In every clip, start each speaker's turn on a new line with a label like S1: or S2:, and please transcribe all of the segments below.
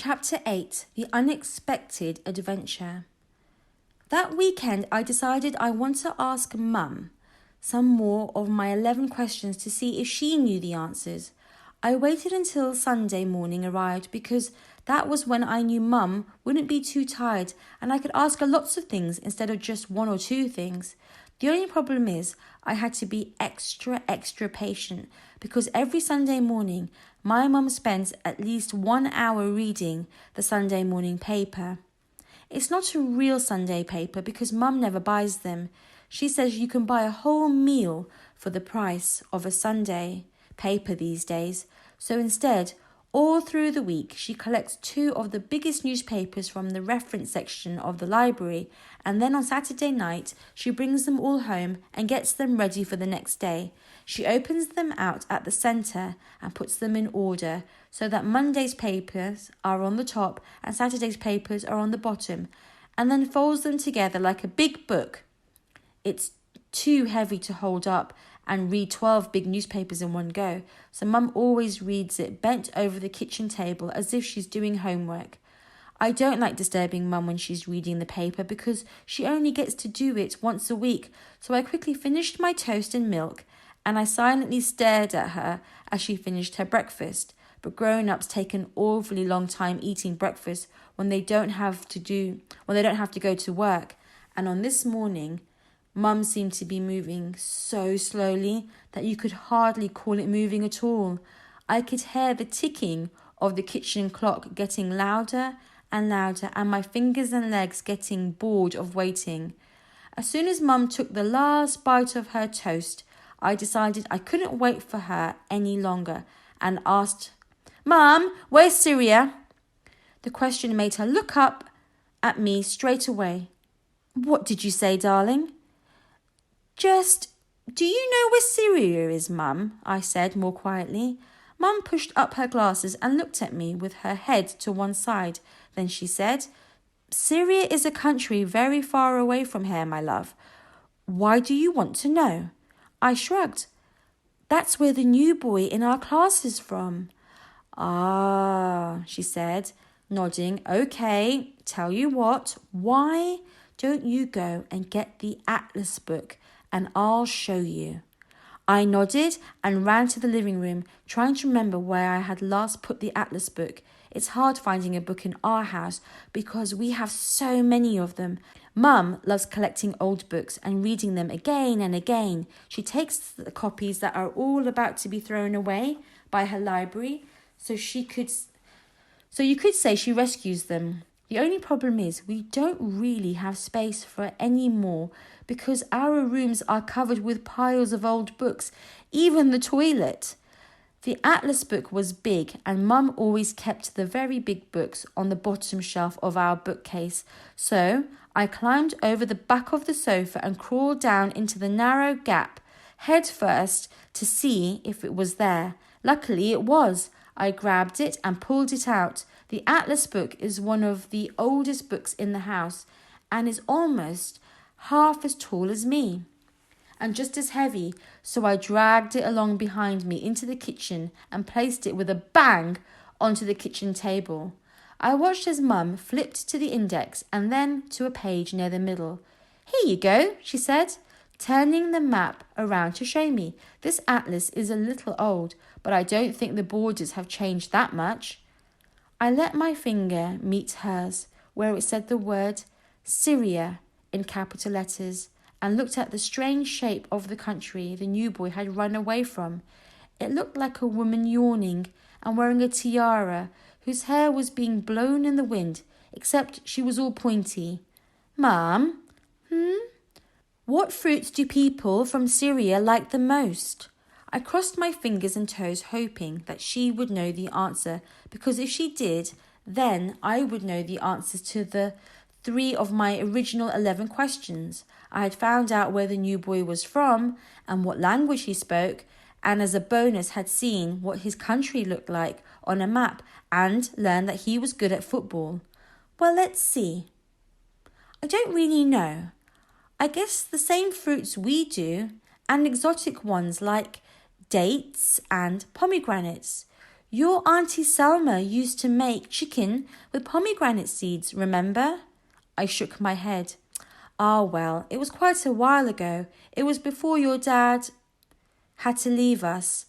S1: Chapter 8, The Unexpected Adventure. That weekend, I decided I want to ask Mum some more of my 11 questions to see if she knew the answers. I waited until Sunday morning arrived because that was when I knew Mum wouldn't be too tired and I could ask her lots of things instead of just one or two things. The only problem is I had to be extra patient because every Sunday morning my mum spends at least 1 hour reading the Sunday morning paper. It's not a real Sunday paper because Mum never buys them. She says you can buy a whole meal for the price of a Sunday paper these days. So instead, all through the week, she collects 2 of the biggest newspapers from the reference section of the library, and then on Saturday night, she brings them all home and gets them ready for the next day. She opens them out at the centre and puts them in order so that Monday's papers are on the top and Saturday's papers are on the bottom, and then folds them together like a big book. It's too heavy to hold up and read 12 big newspapers in one go, so Mum always reads it bent over the kitchen table as if she's doing homework. I don't like disturbing Mum when she's reading the paper because she only gets to do it once a week, so I quickly finished my toast and milk and I silently stared at her as she finished her breakfast. But grown-ups take an awfully long time eating breakfast when they don't have to go to work. And on this morning, Mum seemed to be moving so slowly that you could hardly call it moving at all. I could hear the ticking of the kitchen clock getting louder and louder and my fingers and legs getting bored of waiting. As soon as Mum took the last bite of her toast, I decided I couldn't wait for her any longer and asked, "Mum, where's Syria?" The question made her look up at me straight away. "What did you say, darling?" "Just, do you know where Syria is, Mum?" I said more quietly. Mum pushed up her glasses and looked at me with her head to one side. Then she said, "Syria is a country very far away from here, my love. Why do you want to know?" I shrugged. "That's where the new boy in our class is from." "Ah," she said, nodding. "Okay, tell you what, why don't you go and get the atlas book and I'll show you." I nodded and ran to the living room, trying to remember where I had last put the atlas book. It's hard finding a book in our house because we have so many of them. Mum loves collecting old books and reading them again and again. She takes the copies that are all about to be thrown away by her library, so you could say she rescues them. The only problem is we don't really have space for any more because our rooms are covered with piles of old books, even the toilet. The atlas book was big and Mum always kept the very big books on the bottom shelf of our bookcase. So I climbed over the back of the sofa and crawled down into the narrow gap, head first, to see if it was there. Luckily it was. I grabbed it and pulled it out. The atlas book is one of the oldest books in the house and is almost half as tall as me and just as heavy, so I dragged it along behind me into the kitchen and placed it with a bang onto the kitchen table. I watched as Mum flipped to the index and then to a page near the middle. "Here you go," she said, turning the map around to show me. "This atlas is a little old, but I don't think the borders have changed that much." I let my finger meet hers, where it said the word Syria in capital letters, and looked at the strange shape of the country the new boy had run away from. It looked like a woman yawning and wearing a tiara whose hair was being blown in the wind, except she was all pointy. "Mum, what fruits do people from Syria like the most?" I crossed my fingers and toes, hoping that she would know the answer, because if she did, then I would know the answers to the 3 of my original 11 questions. I had found out where the new boy was from and what language he spoke, and as a bonus had seen what his country looked like on a map and learned that he was good at football. Well, let's see. I don't really know. I guess the same fruits we do, and exotic ones like dates and pomegranates. Your Auntie Selma used to make chicken with pomegranate seeds, remember? I shook my head. Ah, well, it was quite a while ago. It was before your dad had to leave us.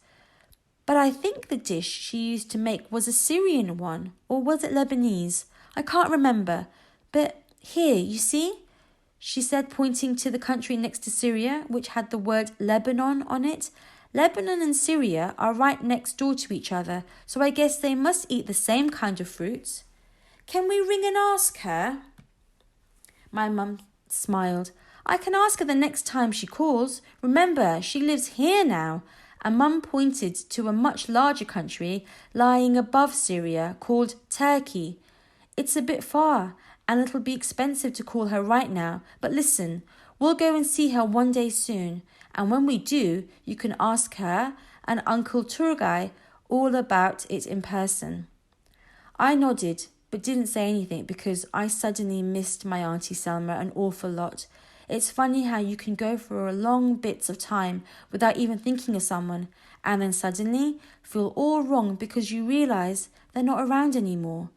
S1: But I think the dish she used to make was a Syrian one, or was it Lebanese? I can't remember. But here, you see? She said, pointing to the country next to Syria, which had the word Lebanon on it. Lebanon and Syria are right next door to each other, so I guess they must eat the same kind of fruits. Can we ring and ask her? My mum smiled. I can ask her the next time she calls. Remember, she lives here now. And Mum pointed to a much larger country lying above Syria called Turkey. It's a bit far, and it'll be expensive to call her right now. But listen, we'll go and see her one day soon. And when we do, you can ask her and Uncle Turgay all about it in person. I nodded, but didn't say anything because I suddenly missed my Auntie Selma an awful lot. It's funny how you can go for a long bits of time without even thinking of someone, and then suddenly feel all wrong because you realise they're not around anymore.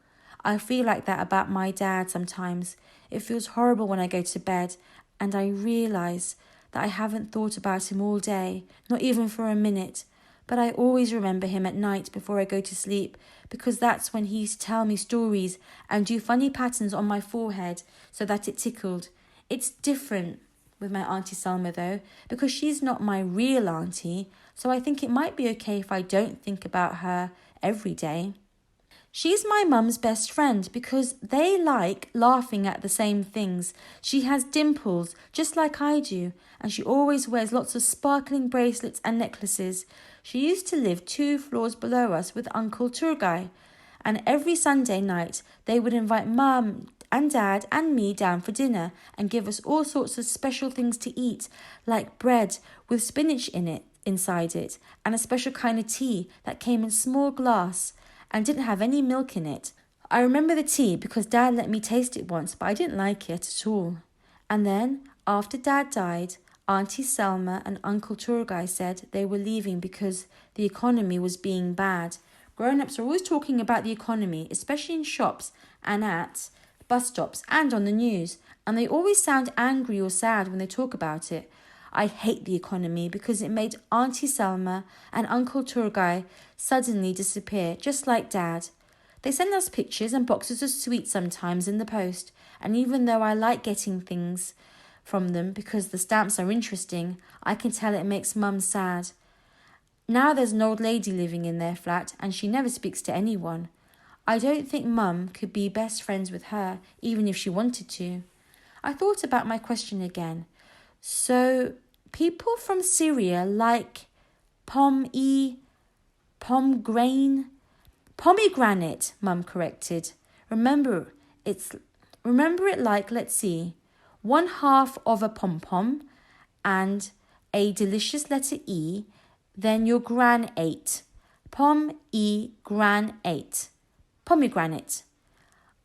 S1: I feel like that about my dad sometimes. It feels horrible when I go to bed, and I realise that I haven't thought about him all day, not even for a minute. But I always remember him at night before I go to sleep, because that's when he used to tell me stories and do funny patterns on my forehead so that it tickled. It's different with my Auntie Selma though, because she's not my real auntie, so I think it might be okay if I don't think about her every day. She's my mum's best friend because they like laughing at the same things. She has dimples, just like I do, and she always wears lots of sparkling bracelets and necklaces. She used to live 2 floors below us with Uncle Turgay, and every Sunday night they would invite Mum and Dad and me down for dinner and give us all sorts of special things to eat, like bread with spinach in it, inside it, and a special kind of tea that came in small glass and didn't have any milk in it. I remember the tea because Dad let me taste it once, but I didn't like it at all. And then, after Dad died, Auntie Selma and Uncle Turgay said they were leaving because the economy was being bad. Grown-ups are always talking about the economy, especially in shops and at bus stops and on the news, and they always sound angry or sad when they talk about it. I hate the economy because it made Auntie Selma and Uncle Turgay suddenly disappear, just like Dad. They send us pictures and boxes of sweets sometimes in the post, and even though I like getting things from them because the stamps are interesting, I can tell it makes Mum sad. Now there's an old lady living in their flat, and she never speaks to anyone. I don't think Mum could be best friends with her, even if she wanted to. I thought about my question again. So, people from Syria like pomegranate, Mum corrected. Remember it like, let's see, 1/2 of a pom-pom and a delicious letter E, then your gran 8. Pomegranate.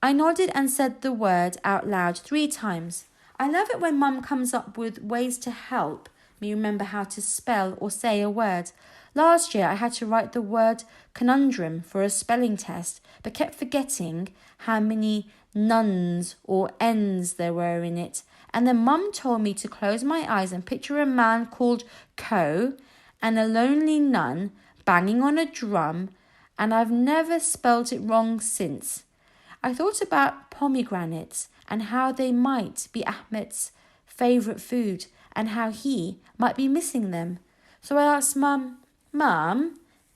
S1: I nodded and said the word out loud 3 times. I love it when Mum comes up with ways to help me remember how to spell or say a word. Last year I had to write the word conundrum for a spelling test, but kept forgetting how many nuns or N's there were in it. And then Mum told me to close my eyes and picture a man called Co and a lonely nun banging on a drum, and I've never spelt it wrong since. I thought about pomegranates and how they might be Ahmed's favourite food and how he might be missing them. So I asked Mum,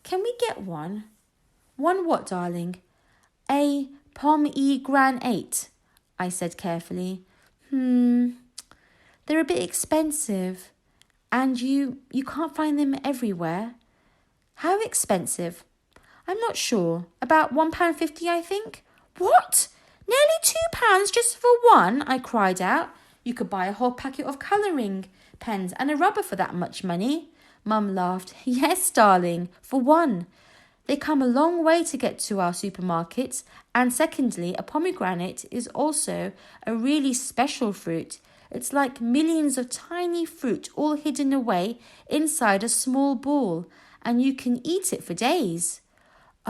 S1: can we get one? One what, darling? A pomegranate, I said carefully. They're a bit expensive, and you can't find them everywhere. How expensive? I'm not sure. About £1.50, I think. What? Nearly £2 just for one? I cried out. You could buy a whole packet of colouring pens and a rubber for that much money. Mum laughed. Yes, darling, for one. They come a long way to get to our supermarkets, and secondly, a pomegranate is also a really special fruit. It's like millions of tiny fruit all hidden away inside a small ball, and you can eat it for days.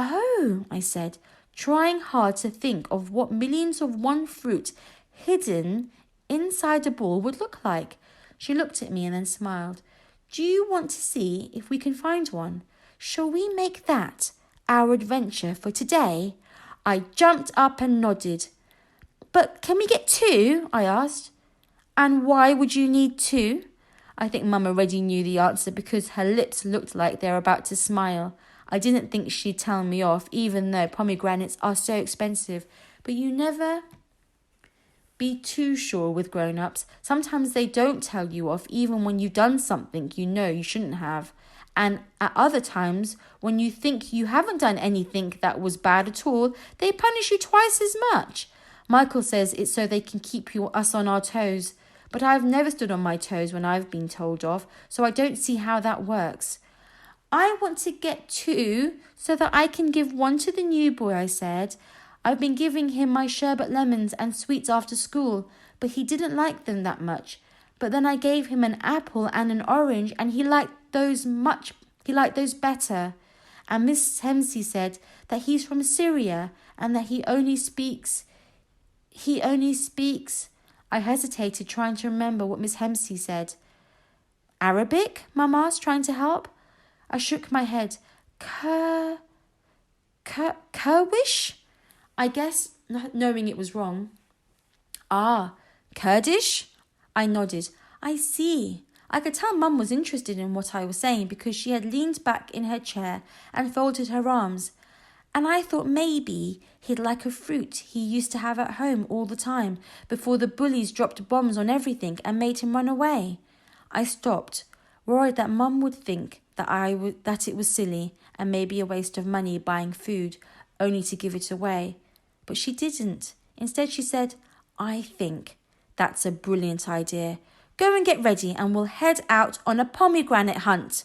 S1: Oh, I said, trying hard to think of what millions of one fruit hidden inside a ball would look like. She looked at me and then smiled. Do you want to see if we can find one? Shall we make that our adventure for today? I jumped up and nodded. But can we get two? I asked. And why would you need two? I think Mum already knew the answer because her lips looked like they were about to smile. I didn't think she'd tell me off, even though pomegranates are so expensive. But you never be too sure with grown-ups. Sometimes they don't tell you off, even when you've done something you know you shouldn't have. And at other times, when you think you haven't done anything that was bad at all, they punish you twice as much. Michael says it's so they can keep us on our toes. But I've never stood on my toes when I've been told off, so I don't see how that works. I want to get two so that I can give one to the new boy, I said. I've been giving him my sherbet lemons and sweets after school, but he didn't like them that much. But then I gave him an apple and an orange, and he liked those better. And Miss Hemsey said that he's from Syria and that he only speaks. I hesitated, trying to remember what Miss Hemsey said. Arabic? Mum asked, trying to help. I shook my head. Kurdish? I guess, not knowing it was wrong. Ah, Kurdish? I nodded. I see. I could tell Mum was interested in what I was saying because she had leaned back in her chair and folded her arms. And I thought maybe he'd like a fruit he used to have at home all the time before the bullies dropped bombs on everything and made him run away. I stopped, worried that Mum would think that it was silly and maybe a waste of money buying food only to give it away. But she didn't. Instead, she said, I think that's a brilliant idea. Go and get ready and we'll head out on a pomegranate hunt.